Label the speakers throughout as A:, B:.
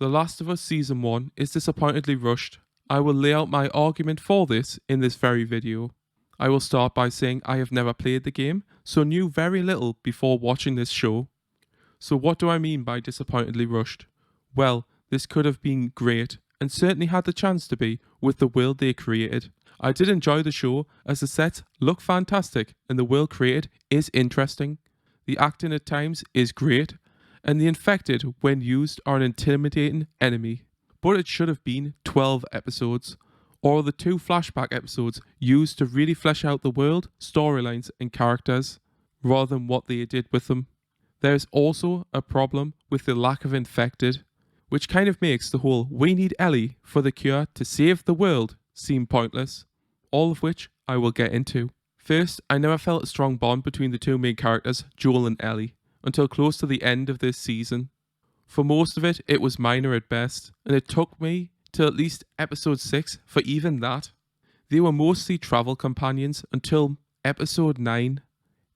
A: The Last of Us Season 1 is disappointingly rushed. I will lay out my argument for this in this very video. I will start by saying I have never played the game, so knew very little before watching this show. So what do I mean by disappointingly rushed? Well, this could have been great, and certainly had the chance to be, with the world they created. I did enjoy the show, as the sets look fantastic and the world created is interesting. The acting at times is great, and the infected, when used, are an intimidating enemy. But it should have been 12 episodes, or the 2 flashback episodes used to really flesh out the world, storylines and characters, rather than what they did with them. There is also a problem with the lack of infected, which kind of makes the whole "we need Ellie for the cure to save the world" seem pointless, all of which I will get into. First, I never felt a strong bond between the two main characters, Joel and Ellie, until close to the end of this season. For most of it, it was minor at best, and it took me to at least episode 6 for even that. They were mostly travel companions until episode 9.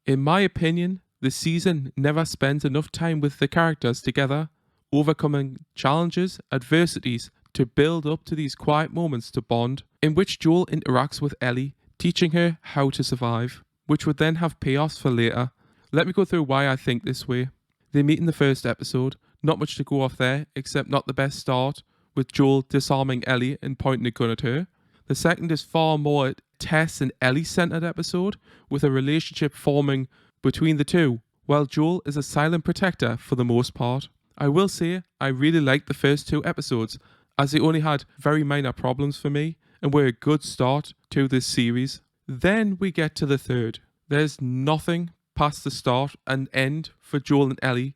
A: In my opinion, the season never spends enough time with the characters together, overcoming challenges, adversities, to build up to these quiet moments to bond, in which Joel interacts with Ellie, teaching her how to survive, which would then have payoffs for later. Let me go through why I think this way. They meet in the first episode, not much to go off there, except not the best start, with Joel disarming Ellie and pointing a gun at her. The second is far more Tess and Ellie centered episode, with a relationship forming between the two, while Joel is a silent protector for the most part. I will say I really liked the first 2 episodes, as they only had very minor problems for me and were a good start to this series. Then we get to the third. There's nothing past the start and end for Joel and Ellie,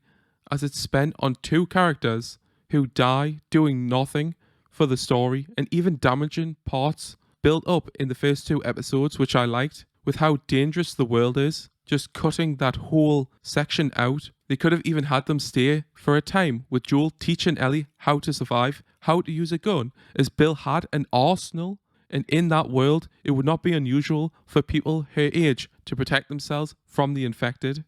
A: as it's spent on 2 characters who die doing nothing for the story, and even damaging parts built up in the first 2 episodes, which I liked, with how dangerous the world is. Just cutting that whole section out. They could have even had them stay for a time with Joel teaching Ellie how to survive, how to use a gun, as Bill had an arsenal, and in that world it would not be unusual for people her age to protect themselves from the infected.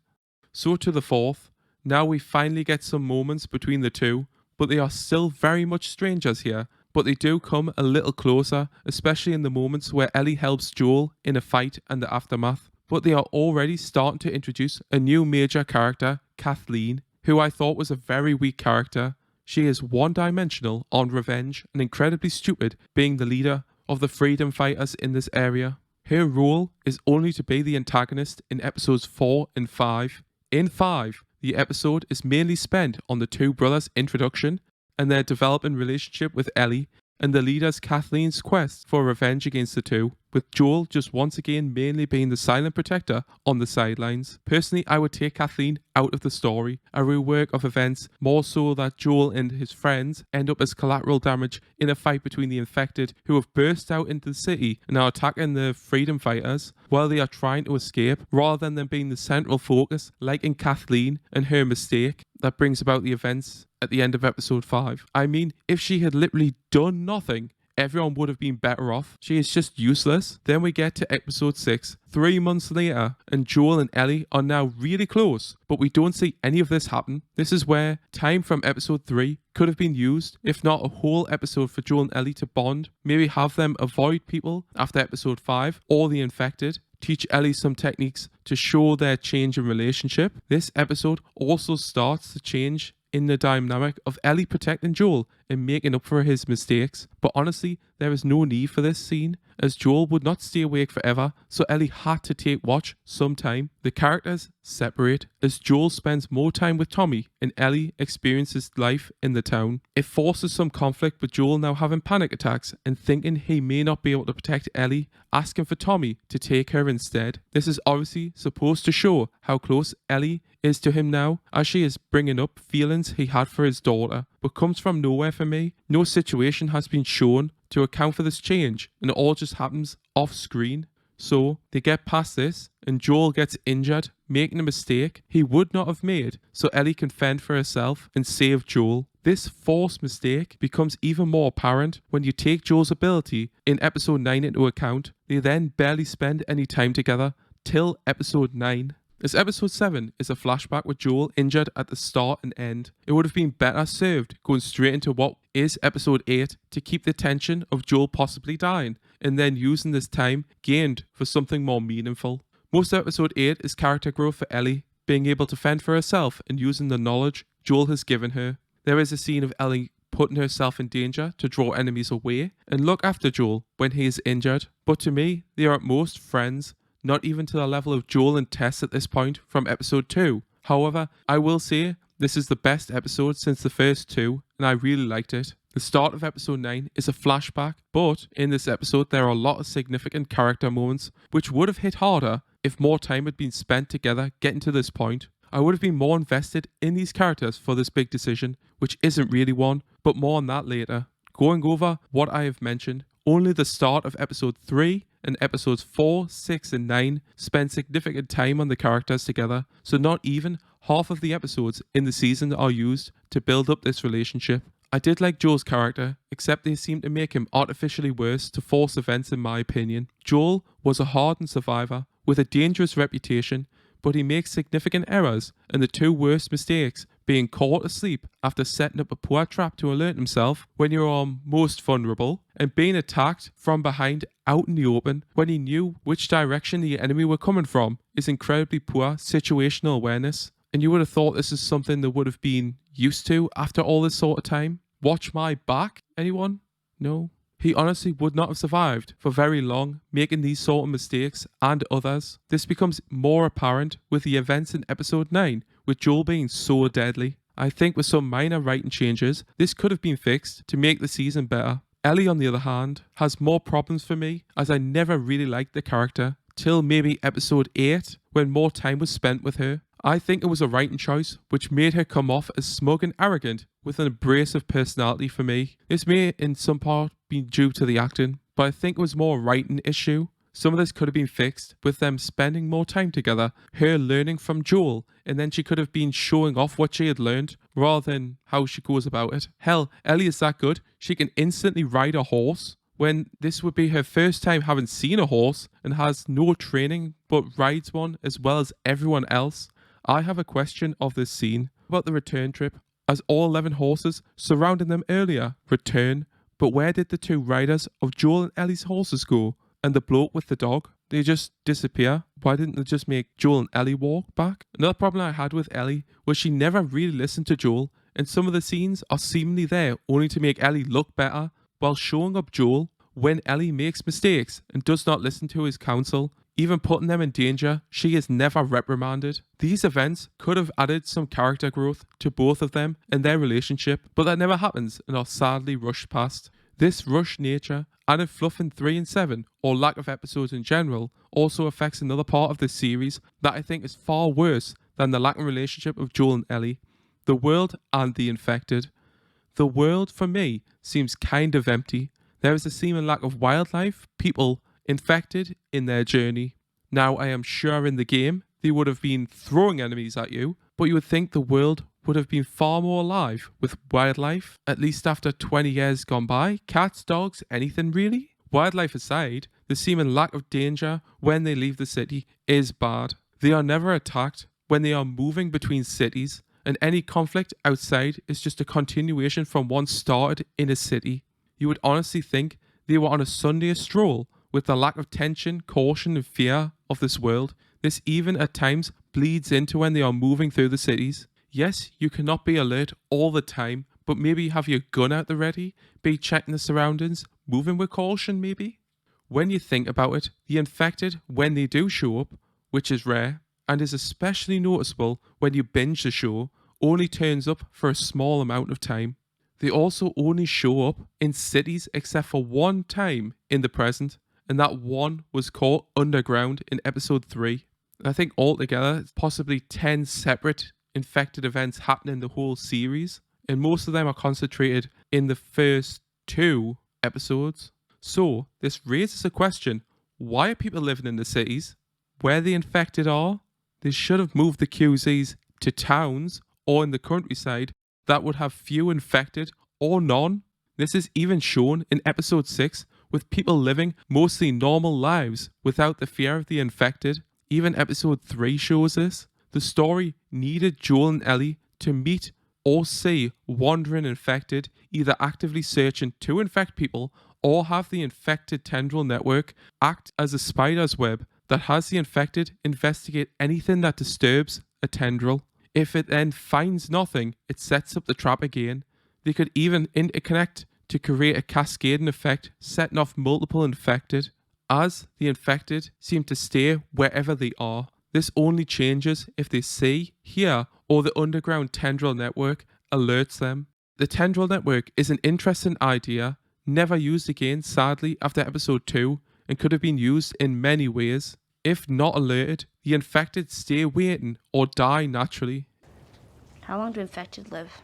A: So to the fourth, now we finally get some moments between the two, but they are still very much strangers here, but they do come a little closer, especially in the moments where Ellie helps Joel in a fight and the aftermath. But they are already starting to introduce a new major character, Kathleen, who I thought was a very weak character. She is one-dimensional on revenge and incredibly stupid, being the leader of the freedom fighters in this area. Her role is only to be the antagonist in episodes 4 and 5. In 5, the episode is mainly spent on the 2 brothers' introduction and their developing relationship with Ellie, and the leader's Kathleen's quest for revenge against the 2, with Joel just once again mainly being the silent protector on the sidelines. Personally, I would take Kathleen out of the story, a rework of events, more so that Joel and his friends end up as collateral damage in a fight between the infected who have burst out into the city and are attacking the freedom fighters while they are trying to escape, rather than them being the central focus, like in Kathleen and her mistake that brings about the events at the end of episode 5. I mean, if she had literally done nothing, everyone would have been better off. She is just useless. Then we get to episode 6, 3 months later, and Joel and Ellie are now really close, but we don't see any of this happen. This is where time from episode 3 could have been used, if not a whole episode for Joel and Ellie to bond, maybe have them avoid people after episode 5, or the infected, teach Ellie some techniques to show their change in relationship. This episode also starts to change in the dynamic of Ellie protecting Joel and making up for his mistakes. But honestly, there is no need for this scene, as Joel would not stay awake forever, so Ellie had to take watch sometime. The characters separate as Joel spends more time with Tommy and Ellie experiences life in the town. It forces some conflict with Joel now having panic attacks and thinking he may not be able to protect Ellie, asking for Tommy to take her instead. This is obviously supposed to show how close Ellie is to him now, as she is bringing up feelings he had for his daughter, but comes from nowhere for me. No situation has been shown to account for this change, and it all just happens off screen. So they get past this, and Joel gets injured, making a mistake he would not have made, so Ellie can fend for herself and save Joel. This forced mistake becomes even more apparent when you take Joel's ability in episode 9 into account. They then barely spend any time together till episode 9. As episode 7 is a flashback with Joel injured at the start and end, it would have been better served going straight into what is episode 8 to keep the tension of Joel possibly dying, and then using this time gained for something more meaningful. Most of episode 8 is character growth for Ellie, being able to fend for herself and using the knowledge Joel has given her. There is a scene of Ellie putting herself in danger to draw enemies away and look after Joel when he is injured, but to me, they are at most friends, not even to the level of Joel and Tess at this point from episode 2. However, I will say this is the best episode since the first 2, and I really liked it. The start of episode 9 is a flashback, but in this episode there are a lot of significant character moments which would have hit harder if more time had been spent together getting to this point. I would have been more invested in these characters for this big decision, which isn't really one, but more on that later. Going over what I have mentioned, only the start of episode 3 and episodes 4, 6 and 9 spend significant time on the characters together, so not even half of the episodes in the season are used to build up this relationship. I did like Joel's character, except they seemed to make him artificially worse to force events in my opinion. Joel was a hardened survivor with a dangerous reputation, but he makes significant errors, and the two worst mistakes being caught asleep after setting up a poor trap to alert himself when you are most vulnerable, and being attacked from behind out in the open when he knew which direction the enemy were coming from is incredibly poor situational awareness. And you would have thought this is something they would have been used to after all this sort of time. Watch my back, anyone? No? He honestly would not have survived for very long making these sort of mistakes and others. This becomes more apparent with the events in episode 9, with Joel being so deadly. I think with some minor writing changes, this could have been fixed to make the season better. Ellie, on the other hand, has more problems for me, as I never really liked the character, till maybe episode 8, when more time was spent with her. I think it was a writing choice which made her come off as smug and arrogant with an abrasive personality for me. This may in some part be due to the acting, but I think it was more a writing issue. Some of this could have been fixed with them spending more time together, her learning from Joel, and then she could have been showing off what she had learned rather than how she goes about it. Hell, Ellie is that good, she can instantly ride a horse, when this would be her first time having seen a horse and has no training but rides one as well as everyone else. I have a question of this scene about the return trip, as all 11 horses surrounding them earlier return, but where did the two riders of Joel and Ellie's horses go? And the bloke with the dog? They just disappear. Why didn't they just make Joel and Ellie walk back? Another problem I had with Ellie was she never really listened to Joel, and some of the scenes are seemingly there only to make Ellie look better, while showing up Joel when Ellie makes mistakes and does not listen to his counsel. Even putting them in danger, she is never reprimanded. These events could have added some character growth to both of them and their relationship, but that never happens and are sadly rushed past. This rushed nature, added fluff in 3 and 7, or lack of episodes in general, also affects another part of this series that I think is far worse than the lack of relationship of Joel and Ellie: the world and the infected. The world, for me, seems kind of empty. There is a seeming lack of wildlife, people, infected in their journey. Now, I am sure in the game they would have been throwing enemies at you, but you would think the world would have been far more alive with wildlife, at least after 20 years gone by. Cats, dogs, anything really? Wildlife aside, the seeming lack of danger when they leave the city is bad. They are never attacked when they are moving between cities, and any conflict outside is just a continuation from one started in a city. You would honestly think they were on a Sunday stroll with the lack of tension, caution and fear of this world. This even at times bleeds into when they are moving through the cities. Yes, you cannot be alert all the time, but maybe have your gun out the ready, be checking the surroundings, moving with caution maybe. When you think about it, the infected, when they do show up, which is rare, and is especially noticeable when you binge the show, only turns up for a small amount of time. They also only show up in cities except for one time in the present, and that one was caught underground in episode 3. I think altogether it's possibly 10 separate infected events happening in the whole series, and most of them are concentrated in the first 2 episodes. So this raises a question: why are people living in the cities where the infected are? They should have moved the QZs to towns or in the countryside that would have few infected or none. This is even shown in episode 6, with people living mostly normal lives without the fear of the infected. Even episode 3 shows this. The story needed Joel and Ellie to meet or see wandering infected, either actively searching to infect people or have the infected tendril network act as a spider's web that has the infected investigate anything that disturbs a tendril. If it then finds nothing, it sets up the trap again. They could even interconnect to create a cascading effect, setting off multiple infected, as the infected seem to stay wherever they are. This only changes if they see, hear, or the underground tendril network alerts them. The tendril network is an interesting idea, never used again sadly after episode 2, and could have been used in many ways. If not alerted, the infected stay waiting or die naturally.
B: How long do infected live?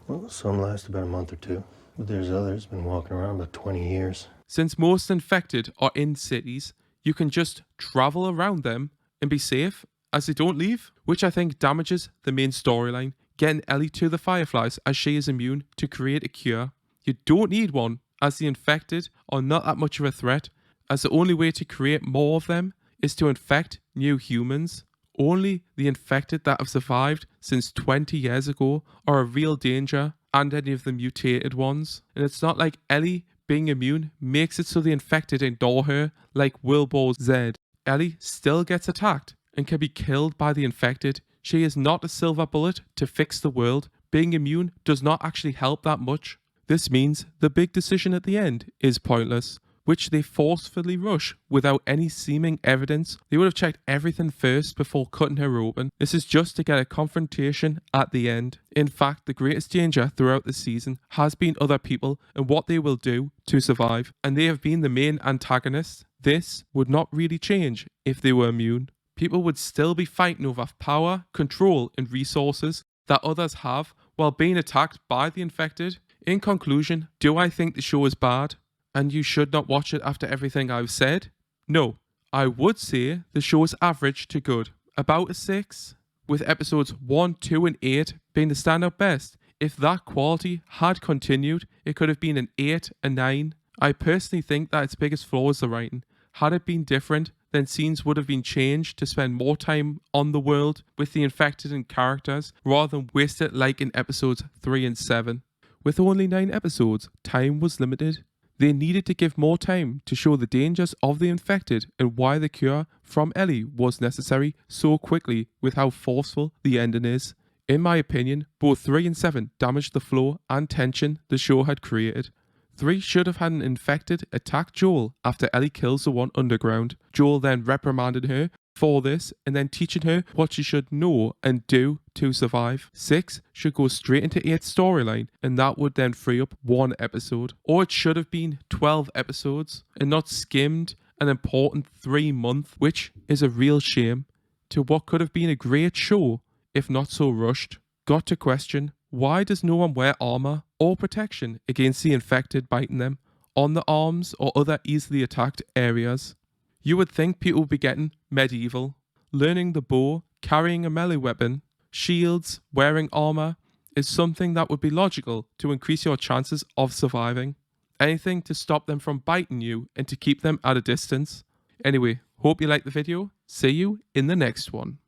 C: Well, some last about a month or two, but there's others been walking around about 20 years.
A: Since most infected are in cities, you can just travel around them and be safe, as they don't leave, which I think damages the main storyline, getting Ellie to the Fireflies as she is immune to create a cure. You don't need one, as the infected are not that much of a threat, as the only way to create more of them is to infect new humans. Only the infected that have survived since 20 years ago are a real danger, and any of the mutated ones. And it's not like Ellie being immune makes it so the infected ignore her like Wilbur Z. Ellie still gets attacked and can be killed by the infected. She is not a silver bullet to fix the world. Being immune does not actually help that much. This means the big decision at the end is pointless, which they forcefully rush without any seeming evidence. They would have checked everything first before cutting her open. This is just to get a confrontation at the end. In fact, the greatest danger throughout the season has been other people and what they will do to survive, and they have been the main antagonists. This would not really change if they were immune. People would still be fighting over power, control, and resources that others have while being attacked by the infected. In conclusion, do I think the show is bad and you should not watch it after everything I've said? No. I would say the show is average to good, about a 6, with episodes 1, 2, and 8 being the standout best. If that quality had continued, it could have been an 8, a 9. I personally think that its biggest flaw is the writing. Had it been different, then scenes would have been changed to spend more time on the world with the infected and characters, rather than waste it like in episodes 3 and 7. With only 9 episodes, time was limited. They needed to give more time to show the dangers of the infected and why the cure from Ellie was necessary so quickly with how forceful the ending is. In my opinion, both 3 and 7 damaged the flow and tension the show had created. 3 should have had an infected attack Joel after Ellie kills the one underground. Joel then reprimanded her for this and then teaching her what she should know and do to survive. 6 should go straight into 8's storyline, and that would then free up 1 episode. Or it should have been 12 episodes and not skimmed an important 3-month, which is a real shame to what could have been a great show if not so rushed. Got to question, why does no one wear armor or protection against the infected biting them on the arms or other easily attacked areas? You would think people would be getting medieval, learning the bow, carrying a melee weapon, shields, wearing armor is something that would be logical to increase your chances of surviving. Anything to stop them from biting you and to keep them at a distance. Anyway, hope you liked the video. See you in the next one.